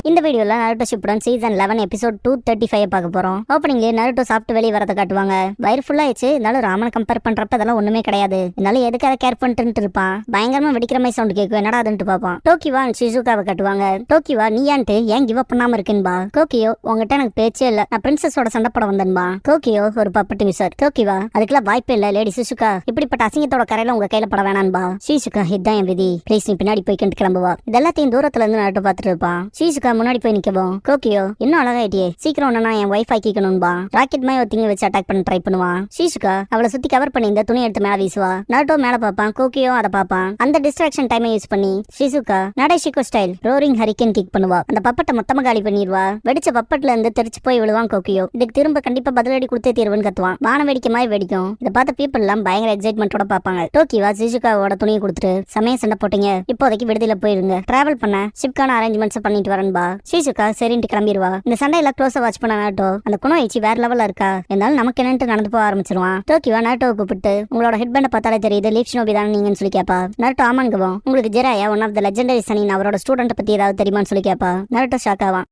இந்த வீடியோல Naruto Shippuden season 11 episode 235 பார்க்க போறோம். ஓப்பனிங்ல நருட்டோ சாப்பிட்டு வெளியே வரத காட்டுவாங்க. வயிறு ஃபுல்லா ஆயிடுச்சு. இருந்தாலும் ராமனை கம்பேர் பண்றப்ப அதெல்லாம் ஒண்ணுமே கிடையாது. இருந்தாலும் எதுக்கு அதை கேர் பண்ணிட்டு இருப்பான். பயங்கரமா வெடிக்கிற மாதிரி சவுண்ட் கேட்கும். என்னடா அதுன்னு பார்ப்பான். டோக்கிவா ஷிசுகாவை காட்டுவாங்க. டோக்கிவா நீயான்ட்டு ஏன் கிவ் அப் பண்ணாம இருக்கேன்பா. கோக்கியோ உங்ககிட்ட எனக்கு பேச்சே இல்ல, நான் பிரின்சஸோட சண்டை போட வந்தேன்பா. கோக்கியோ ஒரு பப்பட்டு மிஸ்டர். டோக்கிவா அதுக்கெல்லாம் வாய்ப்பே இல்ல லேடி ஷிசுகா, இப்படிப்பட்ட அசிங்கத்தோட கரையில உங்க கையில பட வேணான்பா. ஷிசுகா இதான் என் விதி, ப்ளீஸ் நீ பின்னாடி போய் கிளம்புவா. இதெல்லாத்தையும் தூரத்துல இருந்து நருட்டோ பார்த்துட்டு இருப்பான். ஷிசுகா முன்னாடி போய் நிக்கவும் கோக்கியோ இன்னும் அழகாயிட்டியே, சீக்கிரம் ஒன்னா என் வைஃப் ஆக்கிக்கணும்பா. ராக்கெட் மாதிரி ஒரு திங்க வச்சு அட்டாக் பண்ண ட்ரை பண்ணுவான். ஷிசுகா அவளை சுத்தி கவர் பண்ணி இந்த துணி எடுத்து மேல வீசுவா. நருட்டோ மேல பாப்பான், கோக்கியோ அதை பாப்பான். அந்த டிஸ்ட்ராக்ஷன் டைமை யூஸ் பண்ணி ஷிசுகா நடைஷிகோ ஸ்டைல் ரோரிங் ஹரிக்கன் கிக் பண்ணுவா. அந்த பப்பட்டை மொத்தமா காலி பண்ணிடுவா. வெடிச்ச பப்பட்ல இருந்து தெரிச்சு போய் விழுவான் கோக்கியோ. இதுக்கு திரும்ப கண்டிப்பா பதிலடி கொடுத்தே தீர்வுன்னு கத்துவான். வான வேடிக்கை மாதிரி வெடிக்கும். இதை பார்த்த பீப்புள் எல்லாம் பயங்கர எக்ஸைட்மெண்டோட பாப்பாங்க. டோக்கிவா ஷிசுகாவோட துணியை கொடுத்துட்டு சமய சண்டை போட்டீங்க, இப்போதைக்கு விடுதலை போயிருங்க, டிராவல் பண்ண ஷிப்கான அரேஞ்ச்மெண்ட்ஸ் பண்ணிட்டு வரேன்பா. ஷிசுகா சரின்ட்டு கிளம்பிடுவா. இந்த சண்டையில க்ளோஸா வாட்ச் பண்ண நருட்டோ அந்த குணோயிச்சி வேற லெவல்ல இருக்கா. இருந்தாலும் நமக்கு என்னன்ட்டு நடந்து போக ஆரம்பிச்சிருவான். டோக்கிவா நருட்டோவை கூப்பிட்டு உங்களோட ஹெட்பேண்டை பார்த்தாலே தெரியுது லீப் ஷினோபி தானே நீங்கன்னு சொல்லி கேப்பா. நருட்டோ ஆமான்குவோம். உங்களுக்கு ஜெராயா ஒன் ஆஃப் த லெஜெண்டரி சனின் அவரோட ஸ்டூடெண்ட் பத்தி ஏதாவது தெரியுமான்னு சொல்லி கேப்பா. நருட்டோ ஷாக் ஆவான்.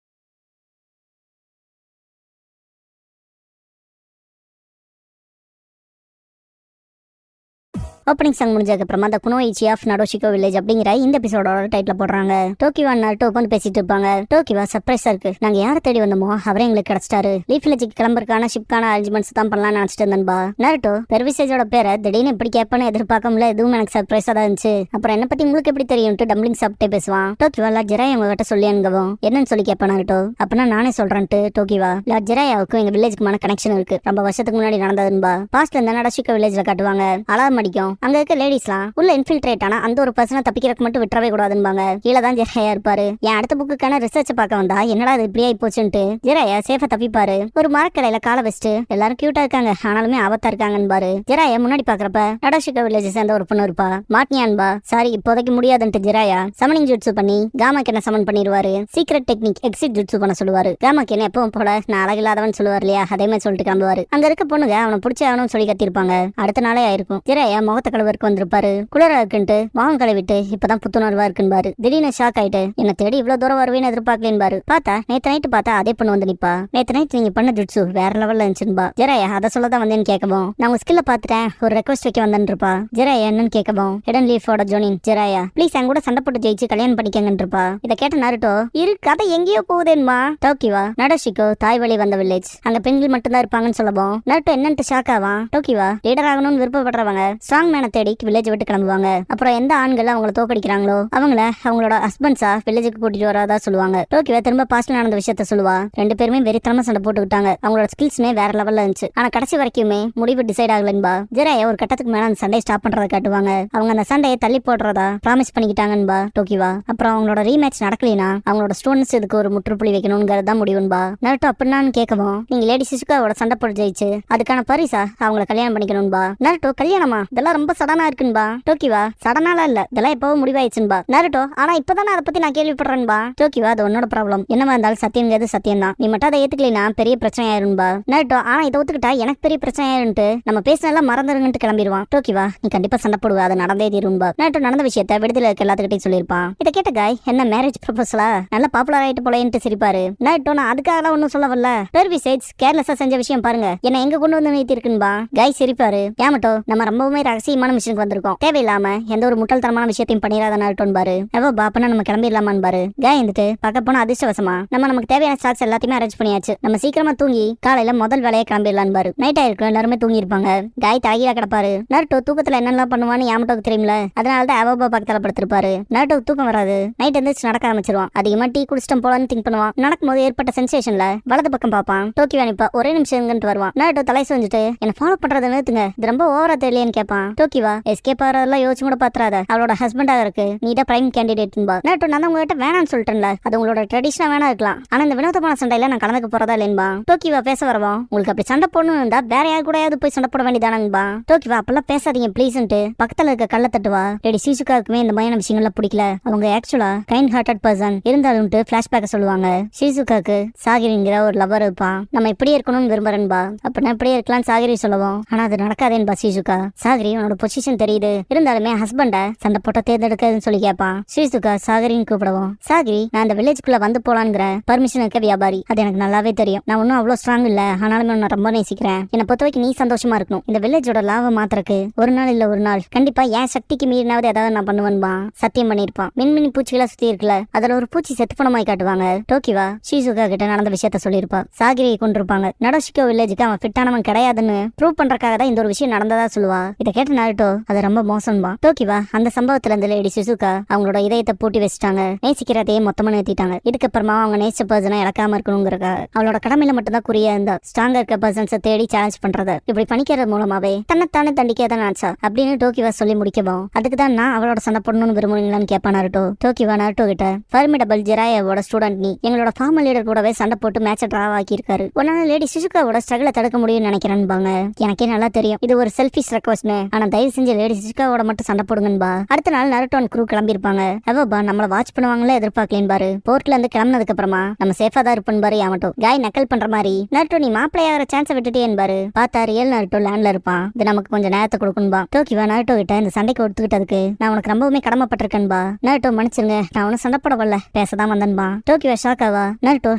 ஓப்பனிங் சாங் முடிஞ்சதுக்கு அப்புறமா அந்த குனோயிச்சி ஆஃப் நடோஷிகோ வில்லேஜ் அப்படிங்கிற இந்த எபிசோடோட டைட்டில் போடுறாங்க. டோக்கிவா நருட்டோ உட்காந்து பேசிட்டு இருப்பாங்க. டோக்கிவா சர்ப்ரைஸா இருக்கு, நாங்க யாரை தேடி வந்தோமோ அவரே எங்களுக்கு கிடைச்சிட்டாரு. லீஃப் வில்லேஜுக்கு கிளம்புறதுக்கான ஷிப்கான அரேஞ்ச்மெண்ட்ஸ் தான் பண்ணலாம்னு நினைச்சிட்டு இருந்தேன்பா. நருட்டோ பெர்விசேஜோட பேரை திடீர்னு எப்படி கேட்பான்னு எதிர்பார்க்க முடியல. எதுவும் எனக்கு சர்ப்ரைஸா தான் இருந்துச்சு. அப்புறம் என்ன பத்தி உங்களுக்கு எப்படி தெரியும்ட்டு டம்ளிங் சாப்பிட்டே பேசுவான். டோக்கிவா லார்ட் ஜெராயா உங்ககிட்ட சொல்லி அனுகவும் என்னன்னு சொல்லி கேட்பேன் நருட்டோ. அப்பனா நானே சொல்றேன்ட்டு டோக்கிவா லார்ட் ஜெராயாவுக்கும் எங்க வில்லேஜுக்குமான கனெக்ஷன் இருக்கு, ரொம்ப வருஷத்துக்கு முன்னாடி நடந்ததுன்பா. பாஸ்ட்ல இந்த நடோஷிகோ வில்லேஜ்ல காட்டுவாங்க. அலாரம் அடிக்கும். அங்க இருக்க லேடிஸ்லாம் உள்ள இன்ஃபில்ட்ரேட் ஆனா அந்த ஒரு பர்சனை தப்பிக்கிறதுக்கு மட்டும் விட்டுறவே கூடாதுன்பாங்க. கீழே தான் ஜெராயா இருப்பாரு. என் அடுத்த புக்குக்கான ரிசர்ச் பார்க்க வந்தா என்னடா இது இப்படியே போச்சுன்ட்டு ஜெராயா சேஃபா தப்பிப்பாரு. ஒரு மரக்கடையில காலை வச்சுட்டு எல்லாரும் கியூட்டா இருக்காங்க ஆனாலுமே ஆபத்தா இருக்காங்கன்பாரு. ஜெராயா முன்னாடி பாக்குறப்ப நடோஷிகோ வில்லேஜ் சேர்ந்த ஒரு பொண்ணு இருப்பா. மாட்னியான்பா. சாரி இப்போதைக்கு முடியாதுன்ட்டு ஜெராயா சமனிங் ஜுட்சு பண்ணி காமாக்கு என்ன சமன் பண்ணிடுவாரு. சீக்ரெட் டெக்னிக் எக்ஸிட் ஜுட்சு பண்ண சொல்லுவாரு. காமாக்கு என்ன எப்பவும் போல நான் அழகில்லாதவன் சொல்லுவார் இல்லையா, அதே மாதிரி சொல்லிட்டு கிளம்புவாரு. அங்க இருக்க பொண்ணுங்க அவனை பிடிச்ச அவனும் சொல்லி கத்திருப்பாங்க. அடுத்த நாளே ஆயிருக்கும். ஜெராயா முகத்த கழுவருக்கு வந்திருப்பாரு. குளிரா இருக்குன்ட்டு வாங்க கழுவிட்டு இப்பதான் புத்துணர்வா இருக்குன்பாரு. திடீர்னு ஷாக் ஆயிட்டு என்ன தேடி இவ்வளவு தூரம் வருவேன்னு எதிர்பார்க்கலேன்பாரு. பார்த்தா நேத்து நைட்டு பார்த்தா அதே பொண்ணு வந்து நிப்பா. நேத்து நைட் நீங்க பண்ண ஜுட்சு வேற லெவல்ல இருந்துச்சுன்பா. ஜெராயா அதை சொல்லதான் வந்தேன்னு கேட்கவும் நான் உங்க ஸ்கில்ல பாத்துட்டேன், ஒரு ரெக்வஸ்ட் வைக்க வந்தேன்னு இருப்பா. ஜெராயா என்னன்னு கேட்கவும் ஹிடன் லீஃபோட ஜோனின் ஜெராயா ப்ளீஸ் என் கூட சண்டை போட்டு ஜெயிச்சு கல்யாணம் பண்ணிக்கங்கன்னு இருப்பா. இதை கேட்ட நருட்டோ இரு கதை எங்கேயோ போகுதேன்மா. டோக்கிவா நடோஷிகோ தாய் வழி வந்த வில்லேஜ், அங்க பெண்கள் மட்டும்தான் இருப்பாங்கன்னு சொல்லவும் நருட்டோ என்னன்ட்டு ஷாக் ஆவான். டோக்கிவா லீடர் ஆகணும்னு விருப்பப்படுறவங்க ஸ்ட்ராங் மேனை தேடி வில்லேஜ் விட்டு கிளம்புவாங்க. அப்புறம் எந்த ஆண்கள் அவங்கள தோக்கடிக்கிறாங்களோ அவங்கள அவங்களோட ஹஸ்பண்ட்ஸா வில்லேஜுக்கு கூட்டிட்டு வரதா சொல்லுவாங்க. டோக்கிவா திரும்ப பாஸ்ட்ல நடந்த விஷயத்த சொல்லுவா. ரெண்டு பேருமே வெறித்தனமா சண்டை போட்டுக்கிட்டாங்க. அவங்களோட ஸ்கில்ஸ்மே வேற லெவல்ல இருந்துச்சு. ஆனா கடைசி வரைக்குமே முடிவு டிசைட் ஆகலன்பா. ஜெராயா ஒரு கட்டத்துக்கு மேல அந்த சண்டையை ஸ்டாப் பண்றத காட்டுவாங்க. அவங்க அந்த சண்டையை தள்ளி போடுறதா ப்ராமிஸ் பண்ணிக்கிட்டாங்கன்பா டோக்கிவா. அப்புறம் அவங்களோட ரீமேட்ச் நடக்கலைனா அவங்களோட ஸ்டூடெண்ட்ஸ் இதுக்கு ஒரு முற்றுப்புள்ளி வைக்கணும்ங்கிறதா முடிவுன்பா. நருட்டோ அப்படின்னான்னு கேட்கவும் நீங்க லேடி ஷிசுகாவோட சண்டை போட்டு ஜெயிச்சு அதுக்கான பரிசா அவங்கள கல்யாணம் பண்ணிக்கணும்பா. நருட்டோ கல்யாணமா இதெல்லாம் ரொம்ப சடனா இருக்குன்பா. டோக்கிவா சடனால இல்ல, இதெல்லாம் எப்பவும் முடிவாயிடுச்சுன்பா. நருட்டோ ஆனா இப்பதானே அதை பத்தி நான் கேள்விப்படுறேன்பா. டோக்கிவா அது உன்னோட ப்ராப்ளம், என்னவா இருந்தாலும் சத்தியங்கிறது சத்தியம் தான், நீ மட்டும் அதை ஏத்துக்கலைனா பெரிய பிரச்சனை ஆயிரும்பா. நருட்டோ ஆனா இதை ஒத்துக்கிட்டா எனக்கு பெரிய பிரச்சனை ஆயிருன்ட்டு நம்ம பேசினெல்லாம் மறந்துருங்கன்ட்டு கிளம்பிடுவான். டோக்கிவா நீ கண்டிப்பா சண்டை போடுவா, அது நடந்தே தீரும்பா. நருட்டோ நடந்த விஷயத்த விடுதலை இருக்க எல்லாத்துக்கிட்டையும் சொல்லியிருப்பான். இதை கேட்ட காய் என்ன மேரேஜ் ப்ரொபோசலா நல்லா பாப்புலர் ஆயிட்டு போலேன்ட்டு சிரிப்பாரு. நருட்டோ நான் அதுக்காக ஒன்னும் சொல்ல வரல, பெர்விசேஜ் கேர்லெஸ்ஸா செஞ்ச விஷயம் பாருங்க என்ன எங்க கொண்டு வந்து நிறுத்தி இருக்குன்பா. காய் சிரிப்பாரு. ஏமட்டோ நம்ம ரொம்பவுமே ரகசியமான மிஷனுக்கு வந்திருக்கோம், தேவையில்லாம எந்த ஒரு முட்டாள்தனமான விஷயத்தையும் பண்ணிடாத நருட்டோன்பாரு. எவோ பாப்பனா நம்ம கிளம்பிடலாமான்பாரு. காய் இருந்துட்டு பார்க்க போன அதிர்ஷ்டவசமா நமக்கு தேவையான ஸ்டாக்ஸ் எல்லாத்தையுமே அரேஞ்ச் பண்ணியாச்சு, நம்ம சீக்கிரமா தூங்கி காலையில முதல் வேலையை கிளம்பிடலான்பாரு. நைட் ஆயிருக்கும், எல்லாருமே தூங்கி இருப்பாங்க. காய் தலைகீழா கிடப்பாரு. நருட்டோ தூக்கத்துல என்னெல்லாம் பண்ணுவான்னு யாமட்டோக்கு தெரியும்ல, அதனாலதான் அவபா பக்கத்துல படுத்திருப்பாரு. நருட்டோக்கு தூக்கம் வராது. நைட் எந்திரிச்சு நடக்க ஆரம்பிச்சிருவான். அதிகமா டீ குடிச்சிட்டோம் போலான்னு திங்க் பண்ணுவான். நடக்கும்போது ஏற்பட்ட சென்சேஷன்ல வலது பக்கம் பார்ப்பான். டோக்கியோ நிப்பா ஒரே நிமிஷம் வருவான். நருட்டோ தலை செஞ்சுட்டு என்ன ஃபாலோ பண்றதை நிறுத்துங்க, இது ரொம்ப ஓவரா தெரியலையேன்னு கேட்பான். டோக்கிவா எஸ்கேப் ஆகிறதெல்லாம் யோசிச்சு கூட பாத்துறாத, அவளோட ஹஸ்பண்டா இருக்கு, நீ தான் பிரைம் கேண்டிடேட்பா. நருட்டோ நான் உங்ககிட்ட வேணாம்னு சொல்லிட்டேன்ல, அது உங்களோட ட்ரெடிஷனா வேணா இருக்கலாம், ஆனா இந்த வினோதமான சண்டையில நான் கலந்துக்க போறதா இல்லைன்பா. டோக்கிவா பேச வரவா, உங்களுக்கு அப்படி சண்டை போடணும் இருந்தா வேற யாரு கூடயாவது போய் சண்டை போட வேண்டியதானன்பா. டோக்கிவா அப்பெல்லாம் பேசாதீங்க ப்ளீஸ்ன்ட்டு பக்கத்துல இருக்க கல்ல தட்டுவா. லேடி ஷிசுகாவுக்குமே இந்த மாதிரியான விஷயங்கள்லாம் பிடிக்கல, அவங்க ஆக்சுவலா கைண்ட் ஹார்ட்டட் பர்சன் இருந்தாலும் பிளாஷ்பேக் சொல்லுவாங்க. ஷிசுகாக்கு சாகிரிங்கிற ஒரு லவர் இருப்பான், நம்ம இப்படியே இருக்கணும்னு விரும்புறேன்பா. அப்படின்னா இப்படியே இருக்கலாம் சாகிரி சொல்லுவோம், ஆனா அது நடக்காதேன்பா. ஷிசுகா சாகிரி உன்னோட பொசிஷன் தெரியுது, இருந்தாலுமே ஹஸ்பண்ட சண்டை போட்ட தேர்ந்தெடுக்கிறதுன்னு சொல்லி கேட்பான். ஷிசுகா சாகரின்னு கூப்பிடுவோம். சாகிரி நான் அந்த வில்லேஜ்குள்ள வந்து போலான்ங்கிற பர்மிஷன் இருக்க வியாபாரி, அது எனக்கு நல்லாவே தெரியும். நான் ஒன்னும் அவ்வளவு ஸ்ட்ராங் இல்ல, ஆனாலுமே நான் ரொம்ப நேசிக்கிறேன். என்னை பொறுத்த வரைக்கும் நீ சந்தோஷமா இருக்கணும். இந்த வில்லேஜோட லாபம் மாத்திரக்கு ஒரு நாள் இல்ல ஒரு நாள் கண்டிப்பா என் சக்திக்கு மீறினாவது ஏதாவது நான் பண்ணுவேன்பா. சத்தியம் பண்ணிருப்பான். மின்மினி பூச்சிகளா சுத்தி இருக்குல்ல, அதுல ஒரு பூச்சி செத்து பணமாய் காட்டுவாங்க. டோக்கிவா ஷிசுகா கிட்ட நடந்த விஷயத்த சொல்லியிருப்பா. சாகிரியை கொண்டிருப்பாங்க. நடோஷிகோ வில்லேஜுக்கு அவன் ஃபிட்டானவன் கிடையாதுன்னு ப்ரூவ் பண்றதுக்காக தான் இந்த ஒரு விஷயம் நடந்ததா சொல்லுவா. இதை கேட்ட நருட்டோ அது ரொம்ப மோசம்பா. டோக்கிவா அந்த சம்பவத்துல இருந்து லேடி ஷிசுகா அவங்களோட இதயத்தை பூட்டி வச்சுட்டாங்க, நேசிக்கிறதையே மொத்தமா நிறுத்திட்டாங்க. இதுக்கப்புறமா அவங்க நேசிச்ச பர்சனை இழக்காம இருக்கணுங்கிறக்க அவளோட கடமையில மட்டும்தான் குறியா இருந்தா. ஸ்ட்ராங்கா இருக்க பர்சன்ஸை தேடி சேலஞ்ச் பண்றது, இப்படி பண்ணிக்கிறது மூலமாவே தன்னைத்தானே தண்டிக்காதான் நினைச்சா அப்படின்னு டோக்கிவா சொல்லி முடிக்கவும், அதுக்கு தான் நான் அவளோட சண்டை போடணும்னு விரும்புறீங்களான்னு கேட்பா நருட்டோ. டோக்கிவா நருட்டோ கிட்ட ஃபர்மிடபிள் ஜிராயாவோட ஸ்டூடெண்ட் நீ எங்களோட ஃபார்மல் லீடர் கூடவே சண்டை போட்டு மேட்சை டிராவ் ஆக்கி இருக்காரு, உன்னால லேடி ஷிசுகாவோட ஸ்ட்ரகிளை தடுக்க முடியும்னு நினைக்கிறேன்பாங்க. எனக்கே நல்லா தெரியும் இது ஒரு செல்ஃபிஷ் ரெக்வஸ்ட்னு, ஆனா தயவு செஞ்சு லேடி ஷிசுகாவோட மட்டும் சண்டை போடுங்கன்பா. அடுத்த நாள் நருட்டோ க்ரூ கிளம்பிருப்பாங்க. அவபா நம்மள வாட்ச் பண்ணுவாங்களே எதிர்பார்க்கலேன் பாரு. போர்ட்ல இருந்து கிளம்பினதுக்கு அப்புறமா நம்ம சேஃபா தான் இருப்போம் பாரு. யாமட்டோ காய் நக்கல் பண்ற மாதிரி நருட்டோ நீ மாப்பிளையாகிற சான்ஸை விட்டுட்டே என்பாரு. பார்த்தா ரியல் நருட்டோ லேண்ட்ல இருப்பான். இது நமக்கு கொஞ்சம் நேரத்தை கொடுக்கணும்பா. டோக்கிவா நருட்டோ கிட்ட இந்த சண்டைக்கு ஒத்துக்கிட்டதுக்கு நான் உனக்கு ரொம்பவுமே கடமைப்பட்டிருக்கேன்பா. நருட்டோ மன்னிச்சிருங்க, நான் உனக்கு சண்டை போட வரல, பேசதான் வந்தன்பா. டோக்கிவா ஷாக்காவா நருட்டோ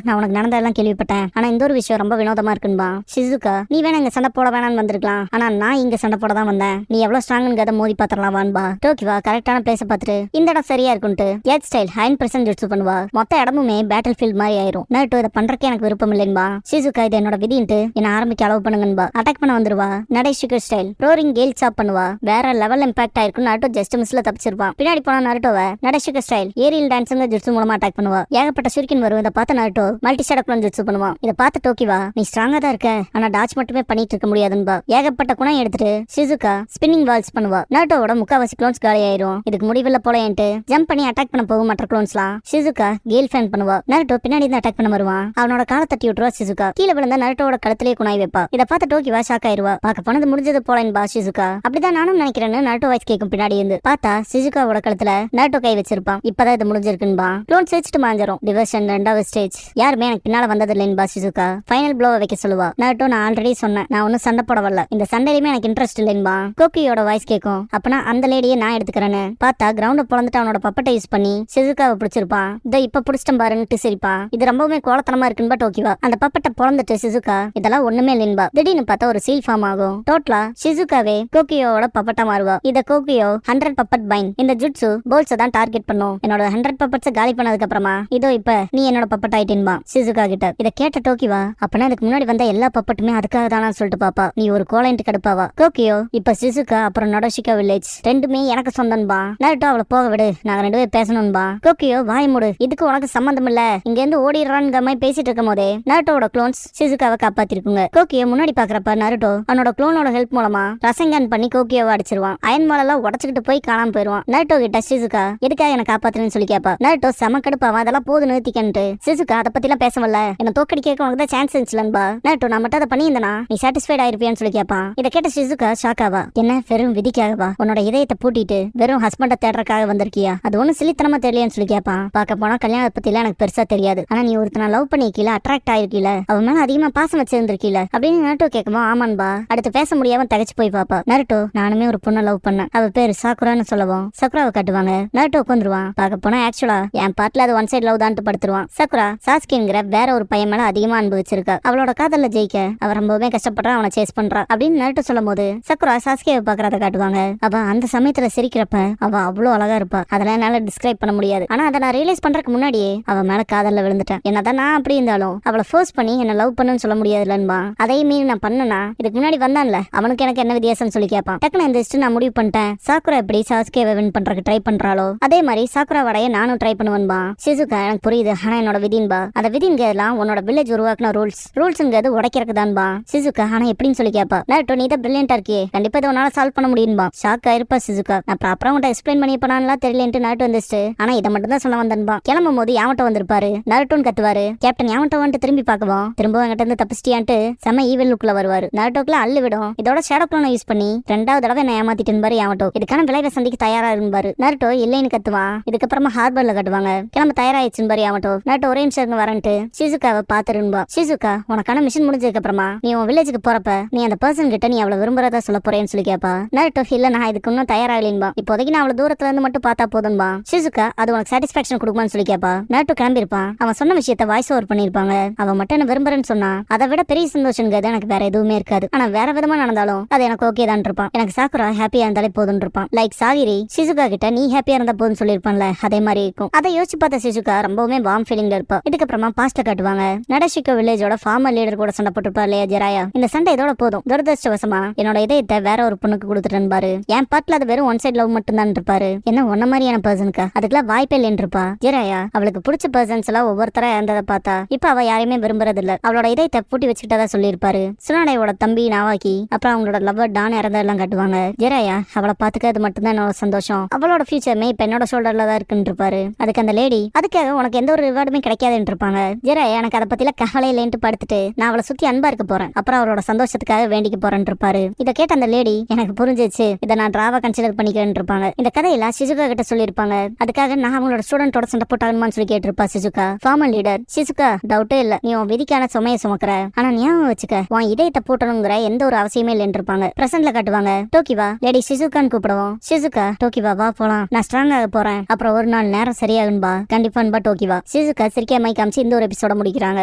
நான் உனக்கு நடந்ததெல்லாம் கேள்விப்பட்டேன், ஆனா இந்த ஒரு விஷயம் ரொம்ப வினோதமா இருக்குன்பா. ஷிசுகா நீ வேணா இங்க சண்டை போட வேணான்னு வந்திருக்கலாம், ஆனா நான் இங்க சண்டை போட தான் வந்தேன். நீ எவ்வளவு ஸ்ட்ராங்னு மோதி பாத்திரலாம் வான்பா. டோக்கிவா கரெக்டான பிளேஸை பார்த்துட்டு இந்த இடம் சரியா இருக்குன்ட்டு எத் ஸ்டைல் 100% ஜுட்சு பண்ணுவா. மொத்த இடமுமே பேட்டில் ஃபீல்ட் மாதிரி ஆயிரும். நருட்டோ இதை பண்றதுக்கு எனக்கு விருப்பம் இல்லைன்பா. ஷிசுகா இது என்னோட விதின்ட்டு என்ன ஆரம்பிக்க அளவு பண்ணுங்கன்பா. அட்டாக் பண்ண வந்துருவா. நடேஷுக்கு ஸ்டைல் ரோரிங் கேல் சாப் பண்ணுவா. வேற லெவல் இம்பாக்ட் ஆயிருக்கும். நருட்டோ ஜஸ்ட் மிஸ்ல தப்பிச்சிருப்பான். பின்னாடி போனா நருட்டோவை நடேஷுக்கு ஸ்டைல் ஏரியல் டான்ஸுங்க ஜுட்சு மூலமா அட்டாக் பண்ணுவா. ஏகப்பட்ட சுருக்கின் வரும். இதை பார்த்த நருட்டோ மல்டி ஷடப்லாம் ஜுட்சு பண்ணுவான். இதை பார்த்து டோக்கிவா நீ ஸ்ட்ராங்கா தான் இருக்க, ஆனா டாச் மட்டுமே பண்ணிட்டு இருக்க முடியாதுன்பா. ஏகப்பட்ட குணம் எடுத்துட்டு ஷிசுகா ஸ்பின்னிங் வால்ஸ் பண்ணுவா. நருட்டோவோட முக்காவாசி க்ளோன்ஸ் காலியாயிரும். இதுக்கு முடிவில்ல போலன்ட்டு ஜம்ப் பண்ணி அட்டாக் பண்ண போகும் மற்ற க்ளோன்ஸ்லாம். ஷிசுகா கேல் ஃபேன் பண்ணுவா. நருட்டோ பின்னாடி இருந்து அட்டாக் பண்ண வருவான். அவனோட காலை தட்டி விட்டுருவா. ஷிசுகா கீழே விழுந்தா நருட்டோட கழுத்திலே குணாய் வைப்பா. இதை பார்த்து டோக்கிவா ஷாக் ஆயிருவா. பார்க்க போனது முடிஞ்சது போலன்பா. ஷிசுகா அப்படிதான் நானும் நினைக்கிறேன்னு நருட்டோ வாய்ஸ் கேட்கும் பின்னாடி இருந்து. பார்த்தா ஷிசுகாவோட கழுத்துல நருட்டோ கை வச்சிருப்பான். இப்பதான் இது முடிஞ்சிருக்குன்பா. க்ளோன் சிரிச்சிட்டு மாஞ்சிரும். டிவர்ஷன் 2வது ஸ்டேஜ் யாருமே எனக்கு பின்னால வந்தது இல்லைன்பா. ஷிசுகா ஃபைனல் ப்ளோவை வைக்க சொல்லுவா. நருட்டோ நான் ஆல்ரெடி சொன்னேன், நான் ஒன்னும் சண்டை போட வரல, இந்த சண்டையிலுமே எனக்கு இன்ட்ரெஸ்ட் இல்லைன்பா. கோக்கியோட வாய்ஸ் கேட்கும். அப்பனா அந்த லேடியை நான் எடுத்துக்கிறேன்னு. பார்த்தா கிரவுண்ட பொழந்துட்டு அவனோட பப்பட்டை யூஸ் பண்ணி ஷிசுகாவை பிடிச்சிருப்பான். இதை இப்ப பிடிச்சிட்டேன் பாருன்னு சிரிப்பான். இது ரொம்பவுமே கோலத்தனமா இருக்குன்பா. டோக்கிவா அந்த பப்பட்டை பொழந்துட்டு ஷிசுகா இதெல்லாம் ஒண்ணுமே இல்லைன்பா. திடீர்னு பார்த்தா ஒரு சீல் ஃபார்ம் ஆகும். டோட்டலா ஷிசுகாவே கோக்கியோட பப்பட்டா மாறுவா. இத கோக்கியோ 100 பப்பட் பைன் இந்த ஜுட்சு போல்ஸை தான் டார்கெட் பண்ணும். என்னோட 100 பப்பட்ஸை காலி பண்ணதுக்கு அப்புறமா இதோ இப்ப நீ என்னோட பப்பட் ஆயிட்டேன்பா ஷிசுகா கிட்ட. இத கேட்ட டோக்கிவா அப்பனா அதுக்கு முன்னாடி வந்த எல்லா பப்பட்டுமே அதுக்காக தானா சொல்லிட்டு பாப்பா. நீ ஒரு கோலைன்ட்டு கடுப்பாவா. கோக்கியோ இப்ப ஷிசுகா அப்புறம் நடோஷிகா வில்லேஜ் ரெண்டுமே எனக்கு சொந்தன்பா. நருட்டோ அவளை போக விடு, நாங்க 2 பேரும் பேசணும்பா. கோக்கியோ வாய் மூடு, இதுக்கு உனக்கு சம்பந்தம் இல்ல, இங்க இருந்து ஓடிடுறான்னு மாதிரி பேசிட்டு இருக்கும் போதே நருட்டோட க்ளோன்ஸ் ஷிசுகாவை காப்பாத்திருக்குங்க. கோக்கியோ முன்னாடி பாக்குறப்ப நருட்டோ அவனோட க்ளோனோட ஹெல்ப் மூலமா ரசங்கன் பண்ணி கோக்கியோவை அடிச்சிருவான். அயன் மாலெல்லாம் உடச்சுக்கிட்டு போய் காணாம போயிருவான். நருட்டோ கிட்ட ஷிசுகா எதுக்காக என்ன காப்பாத்துறேன்னு சொல்லி கேப்பா. நருட்டோ செம கடுப்பாவா. அதெல்லாம் போது நிறுத்திக்கன்ட்டு. ஷிசுகா அதை பத்தி எல்லாம் பேசவல்ல, என்ன தோக்கடிக்க உனக்கு தான் சான்ஸ் இருந்துச்சுலன்பா. நருட்டோ நான் மட்டும் அதை பண்ணியிருந்தனா நீ சாட்டிஸ்ஃபைட் ஆயிருப்பியான்னு சொல்லி கேப்பான். இதை கேட்ட ஷிசுகா ஷாக்காவா. என்ன வெறும் விதிக்காகவா உன்னோட இதயத்தை பூட்டிட்டு வெறும் ஹஸ்பண்ட தேடுறதுக்காக வந்திருக்கியா? அது ஒண்ணு சிலித்தனமா தெரியலன்னு சொல்லி கேப்பான். பார்க்க போனா கல்யாணத்தை பத்தி எல்லாம் எனக்கு பெருசா தெரியாது, ஆனா நீ ஒருத்தனை லவ் பண்ணிக்கல, அட்ராக்ட் ஆயிருக்கீல, அவன் மேல அதிகமா பாசம் வச்சிருந்திருக்கீல அப்படின்னு நருட்டோ கேட்குமோ ஆமான்பா. அடுத்து பேச முடியாம தகச்சு போய் பாப்பா. நருட்டோ நானுமே ஒரு பொண்ணை லவ் பண்ணேன், அவ பேரு சாக்குரான்னு சொல்லவும் சக்குராவை காட்டுவாங்க. நருட்டோ உட்காந்துருவான். பார்க்க போனா ஆக்சுவலா என் பார்ட்ல அது ஒன் சைட் லவ் தான் படுத்துருவான். சக்குரா சாஸ்கிங்கிற வேற ஒரு பையன் மேல அதிகமா அனுபவிச்சிருக்கா. அவளோட காதல்ல ஜெயிக்க அவ ரொம்பவே கஷ்டப்படுறா, அவனை சேஸ் பண்றா அப்படின்னு நருட்டோ சொல்லும் போது சக்குரா சாஸ்கியை பாக்குறத காட்டுவாங்க. அவ அந்த சமயத்துல சிரிக்கிறப்ப அவ அவ்வளவு அழகா இருப்பா. அதெல்லாம் என்னால டிஸ்கிரைப் பண்ண முடியாது, ஆனா அதை நான் ரியலைஸ் பண்றதுக்கு முன்னாடியே அவ மேல காதல்ல விழுந்துட்டேன். என்னதான் நான் அப்படி இருந்தாலும் அவளை ஃபோர்ஸ் பண்ணி என்ன லவ் பண்ணுன்னு சொல்ல முடியாதுலன்பா. அதையும் மீறி நான் பண்ணனா இதுக்கு முன்னாடி வந்தான்ல அவனுக்கு எனக்கு என்ன வித்தியாசம்னு சொல்லி கேட்பான். டக்குனு எந்திரிச்சு நான் முடிவு பண்ணிட்டேன், சாக்குரா எப்படி சாஸ்கியை வின் பண்றதுக்கு ட்ரை பண்றாளோ அதே மாதிரி சாக்குரா வடைய நானும் ட்ரை பண்ணுவேன்பா. ஷிசுகா எனக்கு புரியுது, ஆனா என்னோட விதின்பா. அந்த விதிங்கிறதுலாம் உன்னோட வில்லேஜ் உருவாக்குன ரூல்ஸ்ங்கிறது உடைக்கிறதுக்கு தான்பா. ஷிசுகா ஆனா எப்படின்னு சொல்லி கேட்பா. நருட்டோ நீ தான் பிரில்லியண்டா இருக்கியே, கண்டிப்பா இதை உன்னால சால்வ் பண்ண முடியும்பா. Shock ஆயிருப்பா Shizuka. நான் ப்ராப்பரா உன்கிட்ட எக்ஸ்பிளைன் பண்ணி பண்ணான்லாம் தெரியலன்ட்டு நருட்டோ வந்துச்சு. ஆனா இதை மட்டும் தான் சொல்ல வந்தன்பா. கிளம்பும் போது யாவட்டோ வந்திருப்பாரு. நருட்டோன்னு கத்துவாரு. கேப்டன் யாவட்டோ வந்துட்டு திரும்பி பார்க்கவும் திரும்ப என்கிட்ட இருந்து தப்பிச்சிட்டியான்ட்டு செம ஈவில் லுக்ல வருவாரு. நருட்டோக்குள்ள அள்ளு விடும். இதோட ஷேடோ க்ளோனை யூஸ் பண்ணி 2வது தடவை என்ன ஏமாத்திட்டு பாரு யாவட்டோ. இதுக்கான விளைவை சந்திக்க தயாரா இருப்பாரு. நருட்டோ இல்லைன்னு கத்துவான். இதுக்கப்புறமா ஹார்பர்ல கட்டுவாங்க. கிளம்ப தயாராயிடுச்சு பாரு யாவட்டோ. நருட்டோ ஒரே நிமிஷம் வரன்ட்டு ஷிசுகாவை பாத்துருன்பா. ஷிசுகா உனக்கான மிஷன் முடிஞ்சதுக்கு அப்புறமா நீ உன் வில்லேஜுக்கு போறப்ப நீ அந்த பர்சன் கிட்ட நீ அவளை விரும்புறதா சொல்ல போறேன்னு சொல்லி கேப்பா. நருட்டோ இல்ல நான் இதுக்கு இன்னும் தயாராகலின்பா. இப்போதைக்கு நான் அவளை தூரத்துல இருந்து மட்டும் பார்த்தா போதும்பா. ஷிசுகா அது உனக்கு சாட்டிஸ்பாக்சன் கொடுக்குமான்னு சொல்லி கேப்பா. நருட்டோ கிளம்பிருப்பான். அவன் சொன்ன விஷயத்த வாய்ஸ் ஓவர் பண்ணிருப்பாங்க. அவன் மட்டும் என்ன விரும்புறேன்னு சொன்னா அதை விட பெரிய சந்தோஷங்கிறது எனக்கு வேற எதுவுமே இருக்காது. ஆனா வேற விதமா நடந்தாலும் அது எனக்கு ஓகே தான் இருப்பான். எனக்கு சாக்குரா ஹாப்பியா இருந்தாலே போதும்னு இருப்பான். லைக் சாகிரி ஷிசுகா கிட்ட நீ ஹாப்பியா இருந்தா போதும்னு சொல்லிருப்பான்ல அதே மாதிரி இருக்கும். அதை யோசிச்சு பார்த்த ஷிசுகா ரொம்பவுமே வார்ம் ஃபீலிங்ல இருப்பா. இதுக்கப்புறமா பாஸ்ட காட்டுவாங்க. நடஷிகோ வில்லேஜோட ஃபார்மர் லீடர் கூட சண்டை போட்டுருப்பா இல்லையா ஜெராயா. இந்த சண்டை இதோட போதும். துரதிருஷ்டவசமா என்னோட இதயத்தை வேற ஒரு பொண்ணுக்கு கொடுத்துட்டேன் பாரு. என் பார்ட்ல அது வெறும் ஒன் சைட் லவ் மட்டும் தான் இருப்பாரு. என்ன ஒன்ன மாதிரியான பர்சனுக்கா அதுக்கெல்லாம் வாய்ப்பே இல்லைன்னு இருப்பா. ஜெராயா அவளுக்கு பிடிச்ச பர்சன்ஸ் எல்லாம் ஒவ்வொருத்தரா இருந்ததை பார்த்தா இப்ப அவ யாரையுமே விரும்புறது இல்ல. அவளோட இதயத்தை பூட்டி வச்சுக்கிட்டதா சொல்லியிருப்பாரு. சுனாடையோட தம்பி நாவாக்கி அப்புறம் அவங்களோட லவ்வர் டான் இறந்ததெல்லாம் காட்டுவாங்க. ஜெராயா அவளை பாத்துக்கிறது மட்டும்தான் என்னோட சந்தோஷம். அவளோட ஃபியூச்சருமே இப்ப என்னோட ஷோல்டர்ல தான் இருக்குன்னு இருப்பாரு. அதுக்கு அந்த லேடி அதுக்காக உனக்கு எந்த ஒரு ரிவார்டுமே கிடைக்காதுன்னு இருப்பாங்க. ஜெராயா எனக்கு அதை பத்தில கவலை இல்லைன்ட்டு படுத்துட்டு நான் அவளை சுத்தி அன்பா இருக்க போறேன். அப்புறம் அவளோட சந்தோஷத்துக்காக வேண்டிக்க போறேன்னு இருப்பாரு. இதை கேட்ட அந்த லேடி எனக்கு புரிஞ்சிச்சு, இதை நான் டிராவா கன்சிடர் பண்ணிக்கிறேன்னு இருப்பாங்க. இந்த கதையில ஷிசுகா கிட்ட சொல்லியிருப்பாங்க. அதுக்காக நான் அவங்களோட ஸ்டூடெண்டோட சண்டை போட்டாங்கன்னு சொல்லி கேட்டிருப்பா ஷிசுகா. ஃபார்மல் லீடர் ஷிசுகா டவுட்டே இல்ல, நீ உன் விதிக்கான சுமையை சுமக்கிற. ஆனா ஞாபகம் வச்சுக்க உன் இதயத்தை போட்டணுங்கிற எந்த ஒரு அவசியமே இல்லைன்னு இருப்பாங்க. பிரசன்ட்ல காட்டுவாங்க. டோக்கிவா லேடி ஷிசுகான்னு கூப்பிடுவோம். ஷிசுகா டோக்கிவா வா போலாம், நான் ஸ்ட்ராங் ஆக போறேன். அப்புறம் ஒரு நாள் நேரம் சரியாகும்பா. கண்டிப்பா டோக்கிவா. ஷிசுகா சிரிக்காம காமிச்சு இந்த ஒரு எபிசோட முடிக்கிறாங்க.